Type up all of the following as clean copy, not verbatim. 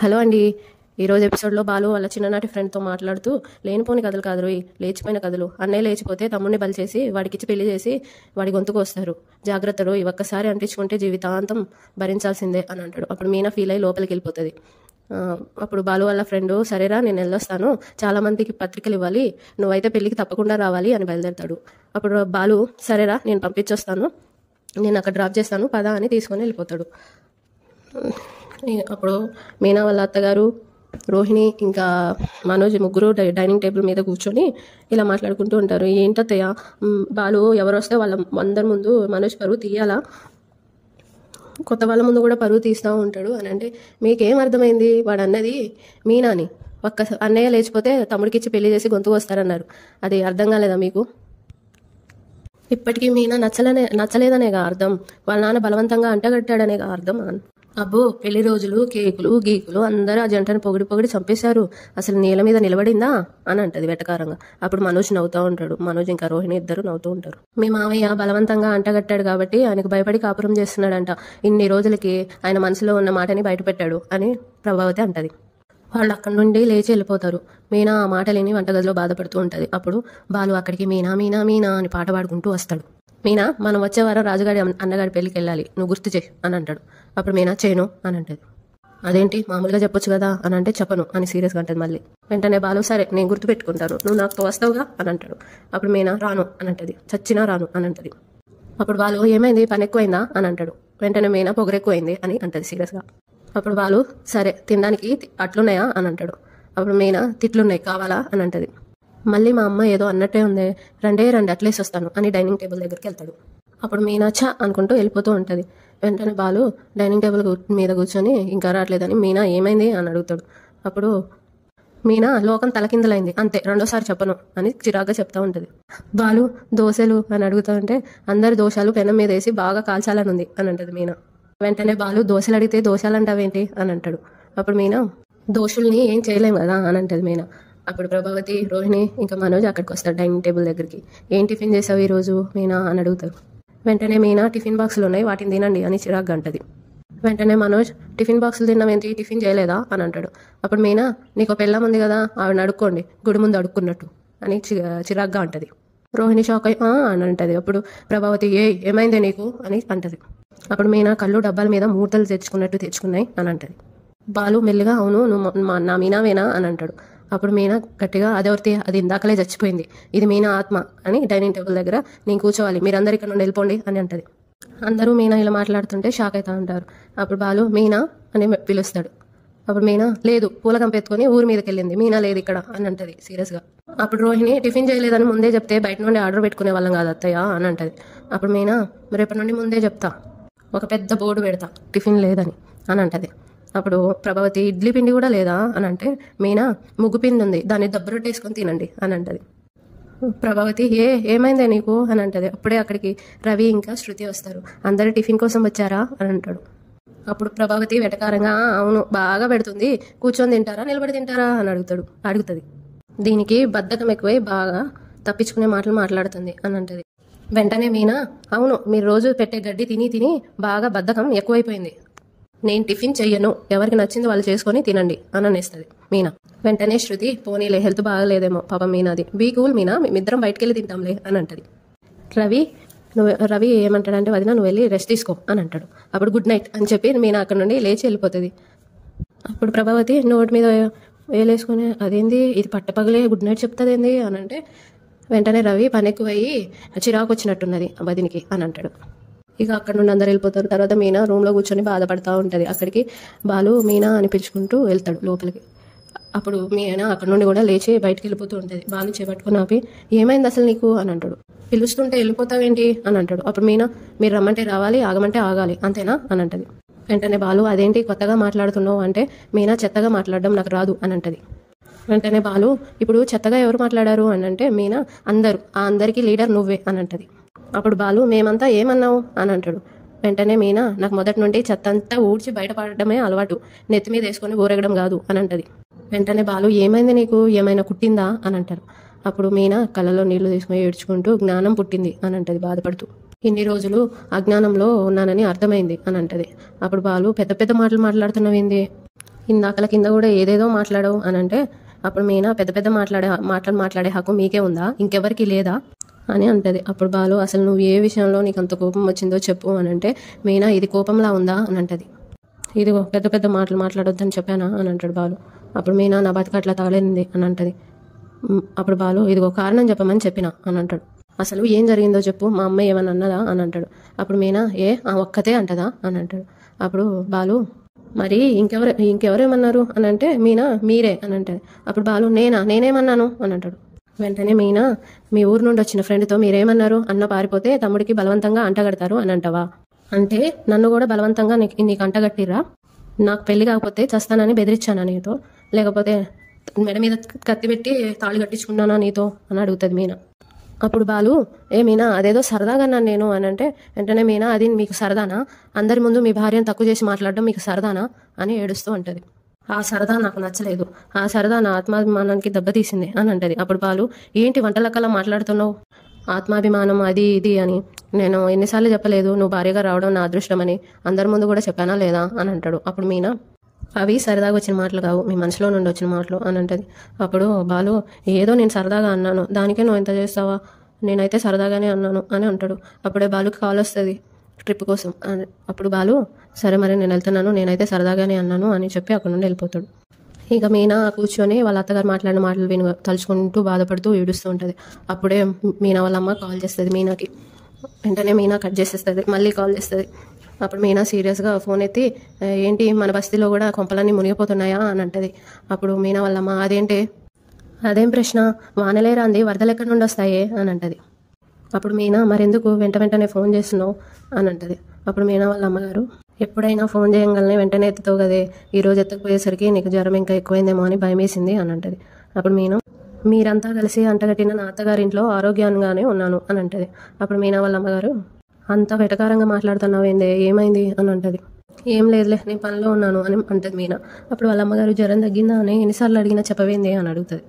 Hello అండి. ఈరోజు ఎపిసోడ్లో బాలు వాళ్ళ చిన్ననాటి ఫ్రెండ్తో మాట్లాడుతూ లేనిపోని కథలు కాదు రోయ్, లేచిపోయిన కథలు. అన్నయ్య లేచిపోతే తమ్ముడిని బలి చేసి వాడికిచ్చి పెళ్లి చేసి వాడి గొంతుకు వస్తారు. జాగ్రత్త రోయ్, ఒక్కసారి అంటించుకుంటే జీవితాంతం భరించాల్సిందే అని అంటాడు. అప్పుడు మీనా ఫీల్ అయ్యి లోపలికి వెళ్ళిపోతుంది. అప్పుడు బాలు వాళ్ళ ఫ్రెండ్ సరేరా నేను వెళ్ళొస్తాను, చాలా మందికి పత్రికలు ఇవ్వాలి, నువ్వైతే పెళ్లికి తప్పకుండా రావాలి అని బయలుదేరుతాడు. అప్పుడు బాలు సరేరా నేను పంపించొస్తాను, నేను అక్కడ డ్రాప్ చేస్తాను పదా అని తీసుకొని వెళ్ళిపోతాడు. అప్పుడు మీనా వాళ్ళ అత్తగారు, రోహిణి ఇంకా మనోజ్ ముగ్గురు డైనింగ్ టేబుల్ మీద కూర్చొని ఇలా మాట్లాడుకుంటూ ఉంటారు. ఏంటత్తయ్య, బాలు ఎవరు వస్తే వాళ్ళ అందరి ముందు మనోజ్ పరువు తీయాలా, కొత్త వాళ్ళ ముందు కూడా పరువు తీస్తూ ఉంటాడు అని అంటే, మీకేం అర్థమైంది వాడు అన్నది మీనాని, అన్నయ్య లేచిపోతే తమ్ముడికి ఇచ్చి పెళ్లి చేసి గొంతుకు వస్తారన్నారు, అది అర్థం కాలేదా మీకు? ఇప్పటికీ మీనా నచ్చలేదనేగా అర్థం, వాళ్ళ నాన్న బలవంతంగా అంటగట్టాడనేగా అర్థం. అబ్బో పెళ్లి రోజులు కేకులు గీకులు అందరూ ఆ జంటను పొగిడి చంపేశారు, అసలు నీళ్ళ మీద నిలబడిందా అని అంటది వెటకారంగా. అప్పుడు మనోజ్ నవ్వుతూ ఉంటాడు. మనోజ్ ఇంకా రోహిణి ఇద్దరు నవ్వుతూ ఉంటారు. మీ మావయ్య బలవంతంగా అంటగట్టాడు కాబట్టి ఆయనకు భయపడి కాపురం చేస్తున్నాడంట, ఇన్ని రోజులకి ఆయన మనసులో ఉన్న మాటని బయటపెట్టాడు అని ప్రభావతి అంటది. వాళ్ళు అక్కడి నుండి లేచి వెళ్ళిపోతారు. మీనా ఆ మాటలేని వంటగదిలో బాధపడుతూ ఉంటుంది. అప్పుడు బాలు అక్కడికి మీనా మీనా మీనా అని పాట పాడుకుంటూ వస్తాడు. మీనా మనం వచ్చే వారం రాజుగారి అన్నగారి పెళ్లికి వెళ్ళాలి, నువ్వు గుర్తు చేయి అని అంటాడు. అప్పుడు మీనా చేయను అని అంటది. అదేంటి మామూలుగా చెప్పొచ్చు కదా అని అంటే, చెప్పను అని సీరియస్గా అంటది. మళ్ళీ వెంటనే బాలు సరే నేను గుర్తు పెట్టుకుంటాను, నువ్వు నాతో వస్తావుగా అని అంటాడు. అప్పుడు మీనా రాను అని అంటది. చచ్చినా రాను అని అంటది. అప్పుడు బాలు ఏమైంది పని ఎక్కువైందా అని అంటాడు. వెంటనే మీనా పొగరెక్కువైంది అని అంటది సీరియస్గా. అప్పుడు బాలు సరే తినడానికి అట్లున్నాయా అని అంటాడు. అప్పుడు మీనా తిట్లున్నాయి కావాలా అని అంటది. మళ్ళీ మా అమ్మ ఏదో అన్నట్టే ఉంది, రండి అట్లేసి వస్తాను అని డైనింగ్ టేబుల్ దగ్గరికి వెళ్తాడు. అప్పుడు మీనా ఛా అనుకుంటూ వెళ్ళిపోతూ ఉంటుంది. వెంటనే బాలు డైనింగ్ టేబుల్ మీద కూర్చొని ఇంకా రావట్లేదని మీనా ఏమైంది అని అడుగుతాడు. అప్పుడు మీనా లోకం తలకిందలైంది అంతే, రెండోసారి చెప్పను అని చిరాగ్గా చెప్తా ఉంటుంది. బాలు దోశలు అని అడుగుతూ ఉంటే, అందరి దోశలు పెనం మీద వేసి బాగా కాల్చాలని ఉంది అని అంటది మీనా. వెంటనే బాలు దోశలు అడిగితే దోశలు అంటావేంటి అని అంటాడు. అప్పుడు మీనా దోశల్ని ఏం చేయలేం కదా అని అంటది మీనా. అప్పుడు ప్రభావతి, రోహిణి ఇంకా మనోజ్ అక్కడికి వస్తారు డైనింగ్ టేబుల్ దగ్గరికి. ఏం టిఫిన్ చేసావు ఈరోజు మీనా అని అడుగుతారు. వెంటనే మీనా టిఫిన్ బాక్సులు ఉన్నాయి వాటిని తినండి అని చిరాగ్గా అంటది. వెంటనే మనోజ్ టిఫిన్ బాక్సులు తిన్నామేంటి, టిఫిన్ చేయలేదా అని అంటాడు. అప్పుడు మీనా నీకు పెళ్ళం ఉంది కదా ఆవిడని అడుక్కోండి గుడి ముందు అడుక్కున్నట్టు అని చిరాగ్గా అంటది. రోహిణి షాక్ అయ్యి అని అంటది. అప్పుడు ప్రభావతి ఏమైందే నీకు అని అంటది. అప్పుడు మీనా కళ్ళు డబ్బాల మీద మూటలు తెచ్చుకున్నాయి అని అంటది. బాలు మెల్లిగా అవును నువ్వు నా మీనావేనా అని అంటాడు. అప్పుడు మీనా గట్టిగా అదెవరితే, అది ఇందాకలే చచ్చిపోయింది, ఇది మీనా ఆత్మ అని డైనింగ్ టేబుల్ దగ్గర నేను కూర్చోవాలి, మీరందరూ ఇక్కడ నుండి వెళ్ళిపోండి అని అంటది. అందరూ మీనా ఇలా మాట్లాడుతుంటే షాక్ అవుతా ఉంటారు. అప్పుడు బాలు మీనా అని పిలుస్తాడు. అప్పుడు మీనా లేదు పూల కంపెత్తుకొని ఊరి మీదకి వెళ్ళింది, మీనా లేదు ఇక్కడ అని అంటది సీరియస్గా. అప్పుడు రోహిణి టిఫిన్ చేయలేదని ముందే చెప్తే బయట నుండి ఆర్డర్ పెట్టుకునే వాళ్ళం కాదు అత్తయ్య అని అంటది. అప్పుడు మీనా రేపటి నుండి ముందే చెప్తా, ఒక పెద్ద బోర్డు పెడతా టిఫిన్ లేదని అని అంటది. అప్పుడు ప్రభావతి ఇడ్లీ పిండి కూడా లేదా అని అంటే, మీనా ముగ్గు పిండి ఉంది దాన్ని దబ్బరొట్టేసుకొని తినండి అని అంటది. ప్రభావతి ఏమైందే నీకు అని అంటది. అప్పుడే అక్కడికి రవి ఇంకా శృతి వస్తారు. అందరూ టిఫిన్ కోసం వచ్చారా అని అంటాడు. అప్పుడు ప్రభావతి వెటకారంగా అవును బాగా పెడుతుంది, కూర్చొని తింటారా నిలబడి తింటారా అని అడుగుతుంది. దీనికి బద్ధకం ఎక్కువై బాగా తప్పించుకునే మాటలు మాట్లాడుతుంది అని అంటది. వెంటనే మీనా అవును మీరు రోజు పెట్టే గడ్డి తిని బాగా బద్ధకం ఎక్కువైపోయింది, నేను టిఫిన్ చెయ్యను, ఎవరికి నచ్చింది వాళ్ళు చేసుకొని తినండి అని అనేస్తుంది మీనా. వెంటనే శృతి పోనీలే హెల్త్ బాగలేదేమో పాపం మీనాది, బీ కూల్ మీనా మేమిద్దరం బయటకెళ్ళి తింటాంలే అని అంటది. రవి ఏమంటాడంటే వదిన నువ్వు వెళ్ళి రెస్ట్ తీసుకో అని అంటాడు. అప్పుడు గుడ్ నైట్ అని చెప్పి మీనా అక్కడ నుండి లేచి వెళ్ళిపోతుంది. అప్పుడు ప్రభావతి నోటి మీద వేలేసుకొని అదేంది ఇది పట్టపగలే గుడ్ నైట్ చెప్తుంది అని అంటే, వెంటనే రవి పని ఎక్కువయ్యి చిరాకు వచ్చినట్టున్నది వదినికి అని అంటాడు. ఇక అక్కడ నుండి అందరు వెళ్ళిపోతారు. తర్వాత మీనా రూమ్లో కూర్చొని బాధపడతా ఉంటుంది. అక్కడికి బాలు మీనా అని పిలుచుకుంటూ వెళ్తాడు లోపలికి. అప్పుడు మీనా అక్కడ నుండి కూడా లేచి బయటికి వెళ్ళిపోతూ ఉంటుంది. బాలు చేపట్టుకుని ఆపి ఏమైంది అసలు నీకు అని అంటాడు. పిలుస్తుంటే వెళ్ళిపోతావేంటి అని అంటాడు. అప్పుడు మీనా మీరు రమ్మంటే రావాలి, ఆగమంటే ఆగాలి అంతేనా అని అంటది. వెంటనే బాలు అదేంటి కొత్తగా మాట్లాడుతున్నావు అంటే, మీనా చెత్తగా మాట్లాడడం నాకు రాదు అని అంటది. వెంటనే బాలు ఇప్పుడు చెత్తగా ఎవరు మాట్లాడారు అని అంటే, మీనా అందరికీ లీడర్ నువ్వే అని అంటది. అప్పుడు బాలు మేమంతా ఏమన్నావు అని అంటాడు. వెంటనే మీనా నాకు మొదటి నుండి చెత్త అంతా ఊడ్చి బయటపడటమే అలవాటు, నెత్తి మీద వేసుకొని ఊరగడం కాదు అని అంటది. వెంటనే బాలు ఏమైంది నీకు, ఏమైనా కుట్టిందా అని అంటారు. అప్పుడు మీనా కళ్ళలో నీళ్లు తీసుకుని ఏడ్చుకుంటూ జ్ఞానం పుట్టింది అని అంటది బాధపడుతూ. ఇన్ని రోజులు అజ్ఞానంలో ఉన్నానని అర్థమైంది అని అంటది. అప్పుడు బాలు పెద్ద పెద్ద మాటలు మాట్లాడుతున్నావేంది ఇందాకల కింద కూడా ఏదేదో మాట్లాడవు అని అంటే అప్పుడు మీనా పెద్ద పెద్ద మాట్లాడే హక్కు మీకే ఉందా, ఇంకెవరికి లేదా అని అంటది. అప్పుడు బాలు అసలు నువ్వు ఏ విషయంలో నీకు అంత కోపం వచ్చిందో చెప్పు అని అంటే మీనా ఇది కోపంలా ఉందా అని అంటది. ఇదిగో పెద్ద పెద్ద మాటలు మాట్లాడొద్దని చెప్పానా అని అంటాడు బాలు. అప్పుడు మీనా నా బతిక అట్లా తగలేంది అని అంటది. అప్పుడు బాలు ఇదిగో కారణం చెప్పమని చెప్పినా అని అంటాడు. అసలు ఏం జరిగిందో చెప్పు, మా అమ్మ ఏమని అన్నదా అని అంటాడు. అప్పుడు మీనా ఆ ఒక్కతే అంటదా అని అంటాడు. అప్పుడు బాలు మరి ఇంకెవరేమన్నారు అని అంటే మీనా మీరే అని అంటది. అప్పుడు బాలు నేనేమన్నాను అని అంటాడు. వెంటనే మీనా మీ ఊరు నుండి వచ్చిన ఫ్రెండ్తో మీరేమన్నారు, అన్న పారిపోతే తమ్ముడికి బలవంతంగా అంటగడతారు అని అంటావా, అంటే నన్ను కూడా బలవంతంగా నీకు అంటగట్టిరా, నాకు పెళ్లి కాకపోతే చస్తానని బెదిరించానా నీతో, లేకపోతే మెడ మీద కత్తి పెట్టి తాళి కట్టించుకున్నానా నీతో అని అడుగుతుంది మీనా. అప్పుడు బాలు మీనా అదేదో సరదాగా అన్నాను నేను అని అంటే వెంటనే మీనా అది మీకు సరదానా, అందరి ముందు మీ భార్యను తక్కువ చేసి మాట్లాడడం మీకు సరదానా అని ఏడుస్తూ ఉంటుంది. ఆ సరదా నాకు నచ్చలేదు, ఆ సరదా నా ఆత్మాభిమానానికి దెబ్బతీసింది అని అంటది. అప్పుడు బాలు ఏంటి వంటలకల్లా మాట్లాడుతున్నావు, ఆత్మాభిమానం అది ఇది అని నేను ఎన్నిసార్లు చెప్పలేదు నువ్వు భార్యగా రావడం నా అదృష్టమని, అందరి ముందు కూడా చెప్పానా లేదా అని అంటాడు. అప్పుడు మీనా అవి సరదాగా వచ్చిన మాటలు కావు, మీ మనసులో నుండి వచ్చిన మాటలు అని అంటది. అప్పుడు బాలు ఏదో నేను సరదాగా అన్నాను, దానికే నువ్వు ఎంత చేస్తావా, నేనైతే సరదాగానే అన్నాను అని అంటాడు. అప్పుడే బాలుకి కాల్ వస్తుంది ట్రిప్ కోసం. అప్పుడు బాలు సరే మరి నేను వెళ్తున్నాను, నేనైతే సరదాగానే అన్నాను అని చెప్పి అక్కడ నుండి వెళ్ళిపోతాడు. ఇక మీనా కూర్చొని వాళ్ళ అత్తగారు మాట్లాడిన మాటలు విని తలుచుకుంటూ బాధపడుతూ ఏడుస్తూ ఉంటుంది. అప్పుడే మీనా వాళ్ళ అమ్మ కాల్ చేస్తుంది మీనాకి. వెంటనే మీనా కట్ చేసేస్తుంది, మళ్ళీ కాల్ చేస్తుంది. అప్పుడు మీనా సీరియస్గా ఫోన్ ఎత్తి ఏంటి మన బస్తీలో కూడా కొంపలన్నీ మునిగిపోతున్నాయా అని అంటది. అప్పుడు మీనా వాళ్ళ అమ్మ అదేం ప్రశ్న, వానలే రాంది వరదలు ఎక్కడి నుండి వస్తాయే అని అంటది. అప్పుడు మీనా మరెందుకు వెంటనే ఫోన్ చేస్తున్నావు అని అంటది. అప్పుడు మీనా వాళ్ళ అమ్మగారు ఎప్పుడైనా ఫోన్ చేయగలనే వెంటనే ఎత్తుతావు కదే, ఈరోజు ఎత్తకపోయేసరికి నీకు జ్వరం ఇంకా ఎక్కువైందేమో అని భయం వేసింది అని అంటది. అప్పుడు మీనా మీరంతా కలిసి అంటగట్టిన నా అత్తగారింట్లో ఆరోగ్యంగానే ఉన్నాను అని అంటది. అప్పుడు మీనా వాళ్ళ అమ్మగారు అంత వెటకారంగా మాట్లాడుతున్నావు ఏందే, ఏమైంది అని అంటది. ఏం లేదులే నేను పనిలో ఉన్నాను అని అంటది మీనా. అప్పుడు వాళ్ళ అమ్మగారు జ్వరం తగ్గిందా అని ఎన్నిసార్లు అడిగినా చెప్పవేంది అని అడుగుతుంది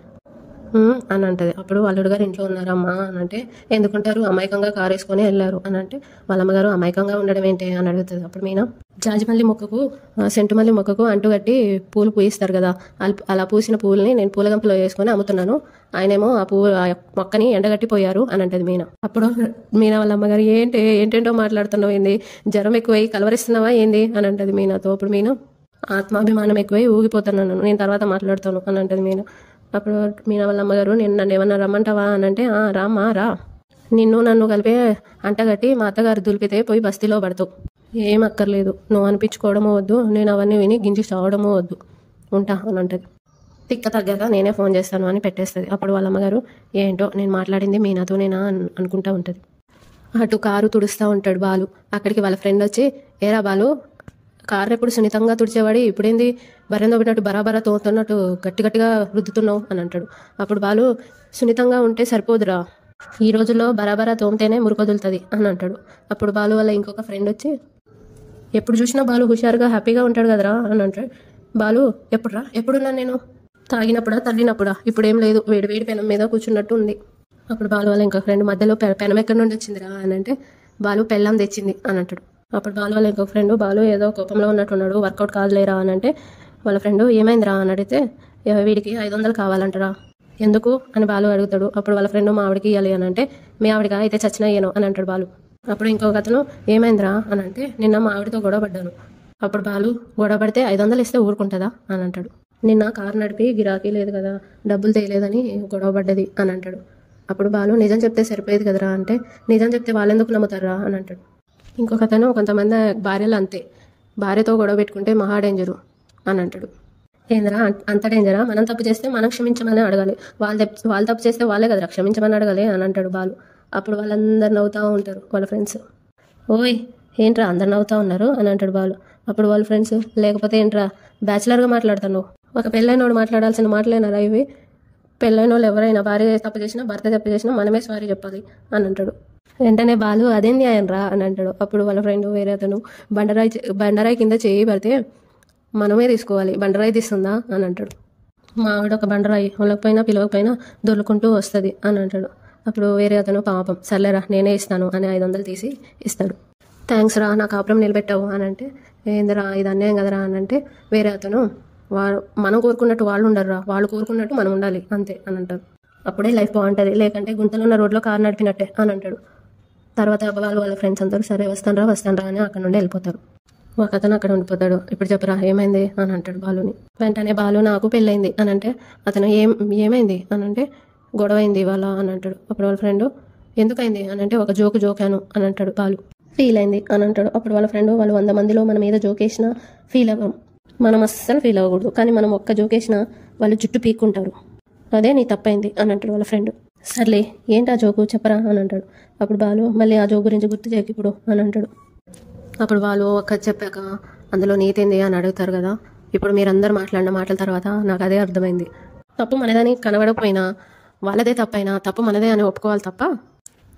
అని అంటది. అప్పుడు అల్లుడు గారు ఇంట్లో ఉన్నారమ్మా అని అంటే ఎందుకుంటారు, అమాయకంగా కారు వేసుకొని వెళ్ళారు అని అంటే వాళ్ళ అమ్మగారు అమాయకంగా ఉండడం ఏంటి అని అడుగుతుంది. అప్పుడు మీనా జాజిమల్లి మొక్కకు సెంటుమల్లి మొక్కకు అంటుగట్టి పూలు పూయిస్తారు కదా, అలా పూసిన పూలని నేను పూలగంపలో వేసుకొని అమ్ముతున్నాను, ఆయనేమో ఆ మొక్కని ఎండగట్టిపోయారు అని అంటది మీనా. అప్పుడు మీనా వాళ్ళ అమ్మగారు ఏంటేంటో మాట్లాడుతున్నావు ఏంది, జ్వరం ఎక్కువై కలవరిస్తున్నావా ఏంది అని అంటది మీనాతో. అప్పుడు మీనా ఆత్మాభిమానం ఎక్కువై ఊగిపోతున్నాను, నేను తర్వాత మాట్లాడుతాను అని అంటది మీనా. అప్పుడు మీనా వాళ్ళ అమ్మగారు నన్ను ఏమన్నా రమ్మంటావా అని అంటే రామ్మా రా, నన్ను కలిపే అంటగట్టి మా అత్తగారు దులిపితే పోయి బస్తీలో పడతావు, ఏం అక్కర్లేదు, నువ్వు అనిపించుకోవడమో వద్దు, నేను అవన్నీ విని గింజి చావడమో వద్దు, ఉంటా అని అంటది. తిక్క తగ్గాక నేనే ఫోన్ చేస్తాను అని పెట్టేస్తుంది. అప్పుడు వాళ్ళ అమ్మగారు ఏంటో నేను మాట్లాడింది మీనాతో నేనా అనుకుంటా ఉంటుంది. అటు కారు తుడుస్తూ ఉంటాడు బాలు. అక్కడికి వాళ్ళ ఫ్రెండ్ వచ్చి ఏరా బాలు, కారు ఎప్పుడు సున్నితంగా తుడిచేవాడి ఇప్పుడేంది బర్రెందో పెట్టినట్టు బరాబరా తోతున్నట్టు గట్టిగా రుద్దుతున్నావు అని అంటాడు. అప్పుడు బాలు సున్నితంగా ఉంటే సరిపోదురా, ఈ రోజుల్లో బరాబరా తోమితేనే మురుకొదులుతుంది అని అంటాడు. అప్పుడు బాలు వల్ల ఇంకొక ఫ్రెండ్ వచ్చి ఎప్పుడు చూసినా బాలు హుషారుగా హ్యాపీగా ఉంటాడు కదరా అని అంటాడు. బాలు ఎప్పుడున్నా నేను తాగినప్పుడా తల్లినప్పుడా, ఇప్పుడేం లేదు, వేడి పెనం మీద కూర్చున్నట్టు ఉంది. అప్పుడు బాలు వల్ల ఇంకొక ఫ్రెండ్ మధ్యలో పెనం ఎక్కడి నుండి వచ్చిందిరా అని అంటే బాలు పెళ్ళాం తెచ్చింది అని అంటాడు. అప్పుడు బాలు వాళ్ళ ఇంకొక ఫ్రెండ్ బాలు ఏదో కోపంలో ఉన్నట్టున్నాడు, వర్కౌట్ కాదులేరా అని అంటే వాళ్ళ ఫ్రెండ్ ఏమైందిరా అని అడిగితే వీడికి 500 కావాలంటారా, ఎందుకు అని బాలు అడుగుతాడు. అప్పుడు వాళ్ళ ఫ్రెండ్ మా ఆవిడకి ఇవ్వాలి అని అంటే మీ ఆవిడగా అయితే చచ్చినా అయ్యాను అని అంటాడు బాలు. అప్పుడు ఇంకొక అతను ఏమైందిరా అని అంటే నిన్న మా ఆవిడతో గొడవ పడ్డాను. అప్పుడు బాలు గొడవ పడితే 500 ఇస్తే ఊరుకుంటుందా అని అంటాడు. నిన్న కారు నడిపి గిరాకీ లేదు కదా, డబ్బులు తేయలేదని గొడవ పడ్డది అని అంటాడు. అప్పుడు బాలు నిజం చెప్తే సరిపోయేది కదరా అంటే నిజం చెప్తే వాళ్ళెందుకు నమ్ముతారా అని అంటాడు. ఇంకొక అతను కొంతమంది భార్యలు అంతే, భార్యతో గొడవ పెట్టుకుంటే మహా డేంజరు అని అంటాడు. ఏందిరా అంత డేంజరా, మనం తప్పు చేస్తే మనం క్షమించమని అడగాలి, వాళ్ళు తప్పు చేస్తే వాళ్ళే కదరా క్షమించమని అడగాలి అని అంటాడు బాలు. అప్పుడు వాళ్ళందరు నవ్వుతూ ఉంటారు వాళ్ళ ఫ్రెండ్స్. ఓయ్ ఏంట్రా అందరు నవ్వుతూ ఉన్నారు అని అంటాడు బాలు. అప్పుడు వాళ్ళ ఫ్రెండ్స్ లేకపోతే ఏంట్రా బ్యాచిలర్గా మాట్లాడుతున్నావు, ఒక పెళ్ళైనోడు మాట్లాడాల్సిన మాటలేనారా ఇవి, పెళ్ళైన వాళ్ళు ఎవరైనా భార్య తప్పు చేసినా భర్త తప్పు చేసినా మనమే సారీ చెప్పాలి అని అంటాడు. వెంటనే బాలు అదేం న్యాయం రా అని అంటాడు. అప్పుడు వాళ్ళ ఫ్రెండ్ వేరే అతను బండరాయి కింద చేయి పడితే మనమే తీసుకోవాలి, బండరాయి తీస్తుందా అని అంటాడు. మా ఆవిడ ఒక బండరాయి వాళ్ళకపోయినా పిలవకపోయినా దొరుకుంటూ వస్తుంది అని అంటాడు. అప్పుడు వేరే అతను పాపం సర్లేరా నేనే ఇస్తాను అని 500 తీసి ఇస్తాడు. థ్యాంక్స్ రా నా కాపురం నిలబెట్టావు అని అంటే ఏందిరా ఇది అన్యాయం కదరా అని అంటే వేరే అతను మనం కోరుకున్నట్టు వాళ్ళు ఉండరురా, వాళ్ళు కోరుకున్నట్టు మనం ఉండాలి అంతే అని అంటారు. అప్పుడే లైఫ్ బాగుంటుంది, లేకంటే గుంతలు ఉన్న రోడ్లో కారు నడిపినట్టే అని అంటాడు. తర్వాత వాళ్ళ ఫ్రెండ్స్ అందరూ సరే వస్తానరా అని అక్కడ నుండి వెళ్ళిపోతారు. ఒక అతను అక్కడ ఉండిపోతాడు. ఇప్పుడు చెప్పరా ఏమైంది అని అంటాడు బాలుని. వెంటనే బాలు నాకు పెళ్ళైంది అని అంటే అతను ఏమైంది అని అంటే గొడవ అయింది ఇవాళ అని అంటాడు. అప్పుడు వాళ్ళ ఫ్రెండ్ ఎందుకైంది అని అంటే ఒక జోకాను అని అంటాడు. బాలు ఫీల్ అయింది అని అంటాడు. అప్పుడు వాళ్ళ ఫ్రెండ్ వాళ్ళు 100 మందిలో మన మీద జోక్ వేసినా ఫీల్ అవ్వం, మనం అస్సలు ఫీల్ అవ్వకూడదు, కానీ మనం ఒక్క జోక్ వేసినా వాళ్ళు జుట్టు పీక్కుంటారు, అదే నీ తప్పైంది అని అంటాడు వాళ్ళ ఫ్రెండ్. సర్లే ఏంటి ఆ జోకు చెప్పరా అని అంటాడు. అప్పుడు బాలు మళ్ళీ ఆ జోక్ గురించి గుర్తు చేయకు ఇప్పుడు అని అంటాడు. అప్పుడు వాళ్ళు ఒక చెప్పాక అందులో నీతేంది అని అడుగుతారు కదా. ఇప్పుడు మీరందరూ మాట్లాడిన మాటల తర్వాత నాకు అదే అర్థమైంది, తప్పు మనదని కనబడకపోయినా వాళ్ళదే తప్పైనా తప్పు మనదే అని ఒప్పుకోవాలి తప్ప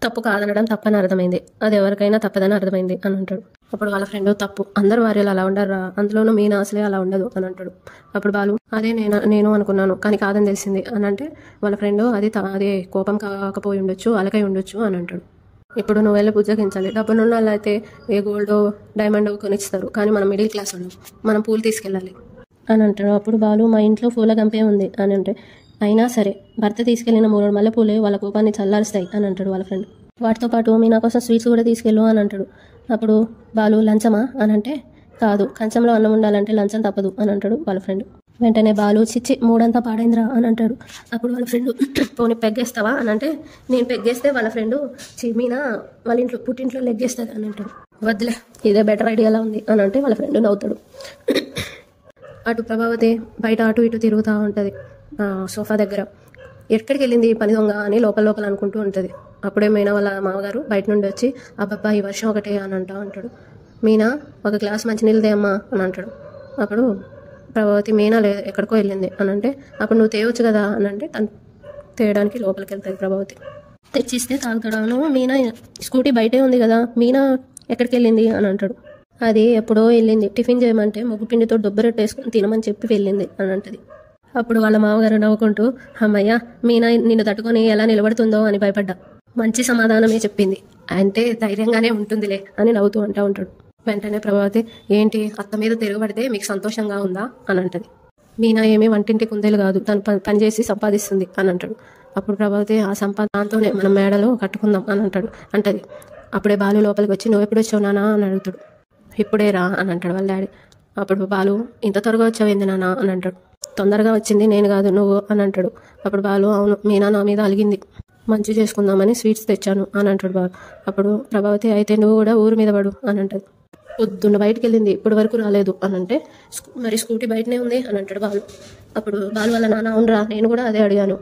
తప్పు కాదనడం తప్పని అర్థమైంది, అది ఎవరికైనా తప్పదని అర్థమైంది అని అంటాడు. అప్పుడు వాళ్ళ ఫ్రెండ్ తప్పు అందరు భార్యలు అలా ఉండరా, అందులోనూ మీనా అసలే అలా ఉండదు అని అంటాడు. అప్పుడు బాలు అదే నేను అనుకున్నాను కానీ కాదని తెలిసింది అని అంటే వాళ్ళ ఫ్రెండ్ అదే కోపం కాకపోయి ఉండొచ్చు, అలకై ఉండొచ్చు అని అంటాడు. ఇప్పుడు నువ్వు వెళ్ళి బుజ్జగించాలి, డబ్బునున్న వాళ్ళు అయితే ఏ గోల్డ్ డైమండ్ కొనిస్తారు, కానీ మనం మిడిల్ క్లాస్ వాళ్ళం, మనం పూలు తీసుకెళ్ళాలి అని అంటాడు. అప్పుడు బాలు మా ఇంట్లో పూల గంపే ఉంది అని అంటే అయినా సరే భర్త తీసుకెళ్లిన 3 మల్లెపూలే వాళ్ళ కోపాన్ని చల్లారుస్తాయి అని అంటాడు వాళ్ళ ఫ్రెండ్. వాటితో పాటు మీనా కోసం స్వీట్స్ కూడా తీసుకెళ్ళు అని అంటాడు. అప్పుడు బాలు లంచమా అని అంటే కాదు, కంచంలో అన్నం ఉండాలంటే లంచం తప్పదు అని అంటాడు వాళ్ళ ఫ్రెండ్. వెంటనే బాలు చిచ్చి 3 పాడైందిరా అని అంటాడు. అప్పుడు వాళ్ళ ఫ్రెండ్ పోనీ పెగ్గేస్తావా అని అంటే నేను పెగ్గేస్తే వాళ్ళ ఫ్రెండ్ మీనా వాళ్ళ ఇంట్లో పుట్టింట్లో లెగ్గేస్తుంది అని అంటాడు. వద్దులే ఇదే బెటర్ ఐడియాలా ఉంది అని అంటే వాళ్ళ ఫ్రెండ్ నవ్వుతాడు. అటు ప్రభావతి బయట అటు ఇటు తిరుగుతూ ఉంటుంది సోఫా దగ్గర. ఎక్కడికి వెళ్ళింది పని దొంగ అని లోపల అనుకుంటూ ఉంటుంది. అప్పుడే మీనా వాళ్ళ మామగారు బయట నుండి వచ్చి అబ్బబ్బా ఈ వర్షం ఒకటే అని అంటాడు. మీనా ఒక గ్లాస్ మంచినీళ్ళు తేమ్మా అని అంటాడు. అప్పుడు ప్రభావతి మీనా ఎక్కడికో వెళ్ళింది అని అంటే అప్పుడు నువ్వు తేవచ్చు కదా అని అంటే తను తేయడానికి లోపలికి వెళ్తుంది ప్రభావతి. తెచ్చిస్తే తాగుతాడు. మీనా స్కూటీ బయటే ఉంది కదా, మీనా ఎక్కడికి వెళ్ళింది అని అంటాడు. అది ఎప్పుడో వెళ్ళింది, టిఫిన్ చేయమంటే ముగ్గుపిండితో దొబ్బరొట్టేసుకొని తినమని చెప్పి వెళ్ళింది అని అంటది. అప్పుడు వాళ్ళ మామగారు నవ్వుకుంటూ అమ్మయ్య మీనా నిన్ను తట్టుకొని ఎలా నిలబడుతుందో అని భయపడ్డా, మంచి సమాధానమే చెప్పింది అంటే ధైర్యంగానే ఉంటుందిలే అని నవ్వుతూ ఉంటాడు. వెంటనే ప్రభావతి ఏంటి అత్త మీద తిరగబడితే మీకు సంతోషంగా ఉందా అని అంటది. మీనా ఏమీ వంటింటి కుందేలు కాదు, తను పనిచేసి సంపాదిస్తుంది అని అంటాడు. అప్పుడు ప్రభావతి ఆ దాంతోనే మనం మేడలో కట్టుకుందాం అని అంటది. అప్పుడే బాలు లోపలికి వచ్చి నువ్వు ఎప్పుడు వచ్చావు నానా అని అడుగుతాడు. ఇప్పుడే రా అని అంటాడు వాళ్ళ డాడీ. అప్పుడు బాలు ఇంత త్వరగా వచ్చావేంది నాన్న అని అంటాడు. తొందరగా వచ్చింది నేను కాదు నువ్వు అని అంటాడు. అప్పుడు బాలు అవును మీనా నా మీద అలిగింది, మంచి చేసుకుందామని స్వీట్స్ తెచ్చాను అని అంటాడు బాలు. అప్పుడు ప్రభావతి అయితే నువ్వు కూడా ఊరి మీద పడు అని అంటది. పొద్దున్న బయటకు వెళ్ళింది ఇప్పటి వరకు రాలేదు అని అంటే మరి స్కూటీ బయటనే ఉంది అని అంటాడు బాలు. అప్పుడు బాలు వాళ్ళ నాన్న అవునరా నేను కూడా అదే అడిగాను,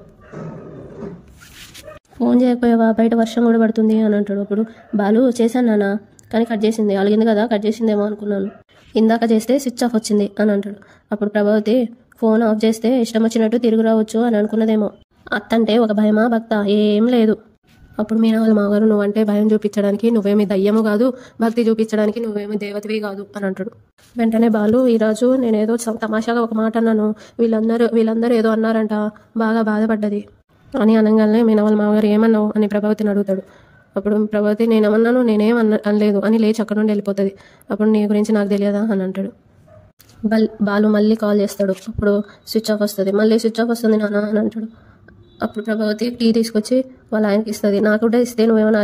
ఫోన్ చేయకపోయావా బయట వర్షం కూడా పడుతుంది అని అంటాడు. అప్పుడు బాలు చేశాను నాన్న కానీ కట్ చేసింది, అలిగింది కదా కట్ చేసిందేమో అనుకున్నాను, ఇందాక చేస్తే స్విచ్ ఆఫ్ వచ్చింది అని అంటాడు. అప్పుడు ప్రభావతి ఫోన్ ఆఫ్ చేస్తే ఇష్టం వచ్చినట్టు తిరిగి రావచ్చు అని అనుకున్నదేమో, అత్తంటే ఒక భయమా భక్త ఏం లేదు. అప్పుడు మీనా వాళ్ళ మామగారు నువ్వంటే భయం చూపించడానికి నువ్వేమి దయ్యము కాదు, భక్తి చూపించడానికి నువ్వేమి దేవతవి కాదు అని అంటాడు. వెంటనే బాలు ఈరోజు నేనేదో తమాషాగా ఒక మాట అన్నాను, వీళ్ళందరూ ఏదో అన్నారంట, బాగా బాధపడ్డది అని అనగానే మీనా వాళ్ళ మామగారు ఏమన్నావు అని ప్రభావతిని అడుగుతాడు. అప్పుడు ప్రభావతి నేనేమన్నాను నేనేం అనలేదు అని లేచి అక్కడ నుండి వెళ్ళిపోతుంది. అప్పుడు నీ గురించి నాకు తెలియదా అని అంటాడు. బాలు మళ్ళీ కాల్ చేస్తాడు. అప్పుడు స్విచ్ ఆఫ్ వస్తుంది, మళ్ళీ స్విచ్ ఆఫ్ వస్తుంది నాన్న అని అంటాడు. అప్పుడు ప్రభావతి టీ తీసుకొచ్చి వాళ్ళ ఆయనకి ఇస్తుంది. నాకు కూడా ఇస్తే నువ్వేమైనా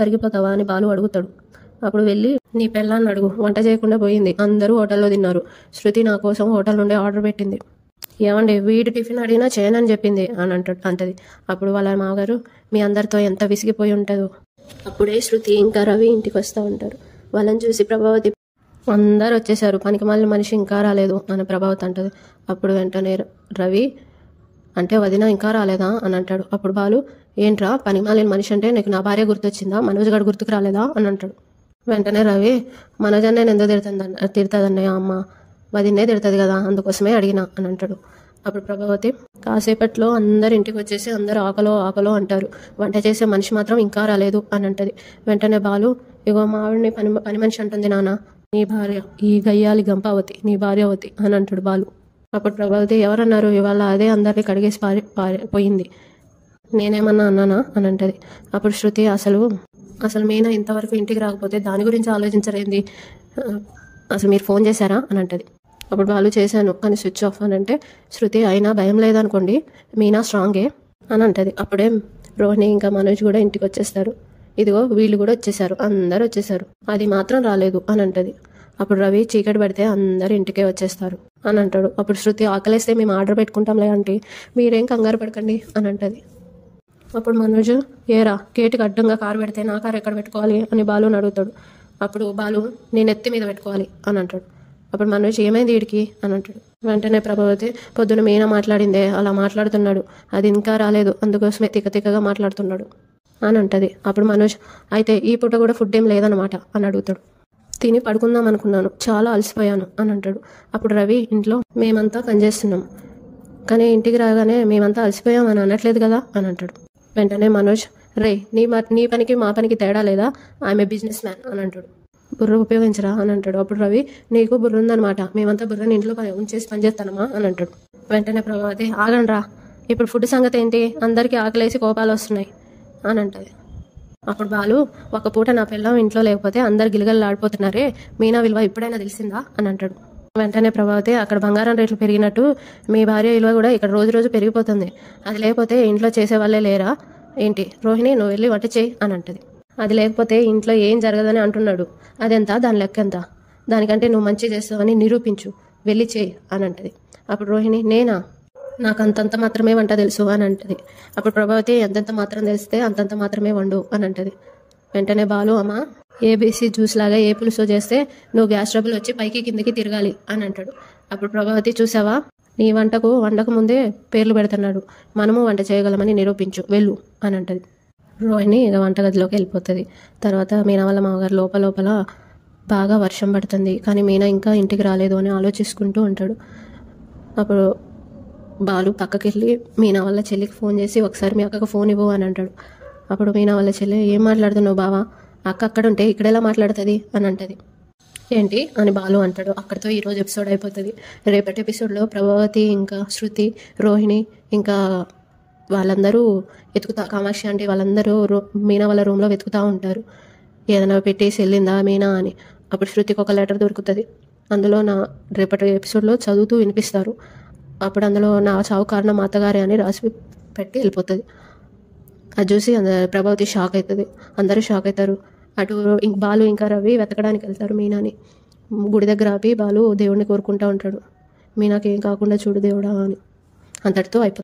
కరిగిపోతావా అని బాలు అడుగుతాడు. అప్పుడు వెళ్ళి నీ పెళ్ళాన్ని అడుగు, వంట చేయకుండా పోయింది, అందరూ హోటల్లో తిన్నారు, శృతి నా కోసం హోటల్ నుండి ఆర్డర్ పెట్టింది, ఏమండి వీడి టిఫిన్ అడిగినా చేయనని చెప్పింది అని అంటది. అప్పుడు వాళ్ళ మామగారు మీ అందరితో ఎంత విసిగిపోయి ఉంటుందో. అప్పుడే శృతి ఇంకా రవి ఇంటికి వస్తూ ఉంటారు. వాళ్ళని చూసి ప్రభావతి అందరు వచ్చేసారు, పనికి మళ్ళీ మనిషి ఇంకా రాలేదు అని ప్రభావతి అంటది. అప్పుడు వెంటనే రవి అంటే వదిన ఇంకా రాలేదా అని అంటాడు. అప్పుడు బాలు ఏంట్రా పనికి మాలిన మనిషి అంటే నీకు నా భార్య గుర్తొచ్చిందా, మనోజ్ గడు గుర్తుకు రాలేదా అని అంటాడు. వెంటనే రవి మనోజ్ అన్నయ్య ఎందుకు తిడుతుందన్నయ్య అమ్మ, వదిన్నే తిడుతుంది కదా అందుకోసమే అడిగినా అని అంటాడు. అప్పుడు ప్రభావతి కాసేపట్లో అందరు ఇంటికి వచ్చేసి అందరూ ఆకలో అంటారు, వంట చేసే మనిషి మాత్రం ఇంకా రాలేదు అని అంటది. వెంటనే బాలు ఇగో మా ఆవిడని పని మనిషి అంటుంది నాన్న, నీ భార్య ఈ గయ్యాలి గంపావతి నీ భార్య అవతి అని అంటాడు బాలు. అప్పుడు ప్రభావతి ఎవరన్నారు ఇవాళ అదే అందరినీ కడిగేసి పోయింది, నేనేమన్నా అన్నానా అని అంటది. అప్పుడు శృతి అసలు మీనా ఇంతవరకు ఇంటికి రాకపోతే దాని గురించి ఆలోచించరేంది, అసలు మీరు ఫోన్ చేశారా అని అంటది. అప్పుడు బాలు చేశాను కానీ స్విచ్ ఆఫ్ అని అంటే శృతి అయినా భయం లేదనుకోండి, మీనా స్ట్రాంగే అని అంటది. అప్పుడే రోహిణి ఇంకా మనోజ్ కూడా ఇంటికి వచ్చేస్తారు. ఇదిగో వీళ్ళు కూడా వచ్చేసారు, అందరూ వచ్చేసారు, అది మాత్రం రాలేదు అని అంటది. అప్పుడు రవి చీకటి పడితే అందరు ఇంటికే వచ్చేస్తారు అని అంటాడు. అప్పుడు శృతి ఆకలేస్తే మేము ఆర్డర్ పెట్టుకుంటాంలే అంటే మీరేం కంగారు పడకండి అని అంటది. అప్పుడు మనోజ్ ఏరా గేటుకి అడ్డంగా కారు పెడితే నా కారు ఎక్కడ పెట్టుకోవాలి అని బాలుని అడుగుతాడు. అప్పుడు బాలు నేను ఎత్తి మీద పెట్టుకోవాలి అని అంటాడు. అప్పుడు మనోజ్ ఏమైంది వీడికి అని అంటాడు. వెంటనే ప్రభావతి పొద్దున మీనా మాట్లాడిందే అలా మాట్లాడుతున్నాడు, అది ఇంకా రాలేదు, అందుకోసమే తిక్కగా మాట్లాడుతున్నాడు అని అంటది. అప్పుడు మనోజ్ అయితే ఈ పూట కూడా ఫుడ్ ఏం లేదనమాట అని అడుగుతాడు. తిని పడుకుందాం అనుకున్నాను, చాలా అలసిపోయాను అని అంటాడు. అప్పుడు రవి ఇంట్లో మేమంతా పనిచేస్తున్నాం కానీ ఇంటికి రాగానే మేమంతా అలసిపోయాం అని అనట్లేదు కదా అని అంటాడు. వెంటనే మనోజ్ రే నీ పనికి మా పనికి తేడా లేదా, ఐఎమ్ బిజినెస్ మ్యాన్ అని అంటాడు. బుర్ర ఉపయోగించరా అని అంటాడు. అప్పుడు రవి నీకు బుర్ర ఉందనమాట, మేమంతా బుర్రని ఇంట్లో ఉంచేసి పనిచేస్తానమా అని అంటాడు. వెంటనే ప్రభావతి ఆగండ్రా, ఇప్పుడు ఫుడ్ సంగతి ఏంటి, అందరికీ ఆకలేసి కోపాలు వస్తున్నాయి అని అంటది. అప్పుడు బాలు ఒక పూట నా పిల్లం ఇంట్లో లేకపోతే అందరు గిలగలు ఆడిపోతున్నారే, మీనా విలువ ఇప్పుడైనా తెలిసిందా అని అంటాడు. వెంటనే ప్రభావతి అక్కడ బంగారం రేట్లు పెరిగినట్టు మీ భార్య విలువ కూడా ఇక్కడ రోజు రోజు పెరిగిపోతుంది, అది లేకపోతే ఇంట్లో చేసే వాళ్ళే లేరా ఏంటి, రోహిణి నువ్వు వెళ్ళి వంట చేయి అని అంటది. అది లేకపోతే ఇంట్లో ఏం జరగదని అంటున్నాడు, అదెంత దాని లెక్క ఎంత, దానికంటే నువ్వు మంచి చేస్తావని నిరూపించు, వెళ్ళి చేయి అని అంటది. అప్పుడు రోహిణి నేనా, నాకు అంతంత మాత్రమే వంట తెలుసు అని అంటది. అప్పుడు ప్రభావతి ఎంతంత మాత్రం తెలిస్తే అంతంత మాత్రమే వండు అని అంటది. వెంటనే బాలు అమ్మ ఏబీసీ జ్యూస్ లాగా ఏ పులుసు చేస్తే నువ్వు గ్యాస్ ట్రబుల్ వచ్చి పైకి కిందకి తిరగాలి అని అంటాడు. అప్పుడు ప్రభావతి చూసావా, నీ వంటకు ముందే పేర్లు పెడుతున్నాడు, మనము వంట చేయగలమని నిరూపించు వెళ్ళు అని అంటది. రోహిణి ఇక వంటగదిలోకి వెళ్ళిపోతుంది. తర్వాత మీనా వాళ్ళ మామగారు లోపల బాగా వర్షం పడుతుంది కానీ మీనా ఇంకా ఇంటికి రాలేదు అని ఆలోచిస్తుంటూ ఉంటాడు. అప్పుడు బాలు పక్కకి వెళ్ళి మీనా వాళ్ళ చెల్లికి ఫోన్ చేసి ఒకసారి మీ అక్కకు ఫోన్ ఇవ్వు అని అంటాడు. అప్పుడు మీనా వాళ్ళ చెల్లి ఏం మాట్లాడుతున్నావు బావా, అక్క అక్కడ ఉంటే ఇక్కడ ఎలా మాట్లాడుతుంది అని అంటది. ఏంటి అని బాలు అంటాడు. అక్కడితో ఈరోజు ఎపిసోడ్ అయిపోతుంది. రేపటి ఎపిసోడ్లో ప్రభావతి ఇంకా శృతి రోహిణి ఇంకా వాళ్ళందరూ కామాక్షి అంటే వాళ్ళందరూ మీనా వాళ్ళ రూమ్లో వెతుకుతూ ఉంటారు, ఏదైనా పెట్టేసి వెళ్ళిందా మీనా అని. అప్పుడు శృతికి ఒక లెటర్ దొరుకుతుంది, అందులో రేపటి ఎపిసోడ్లో చదువుతూ వినిపిస్తారు. అప్పుడు అందులో నా చావు కారణం మా అత్తగారే అని రాసి పెట్టి వెళ్ళిపోతుంది. అది చూసి ప్రభావతి షాక్ అవుతుంది, అందరూ షాక్ అవుతారు. అటు బాలు ఇంకా రవి వెతకడానికి వెళ్తారు మీనాని. గుడి దగ్గర ఆపి బాలు దేవుడిని కోరుకుంటూ ఉంటాడు, మీనాకి ఏం కాకుండా చూడు దేవుడా అని. అంతటితో అయిపోతుంది.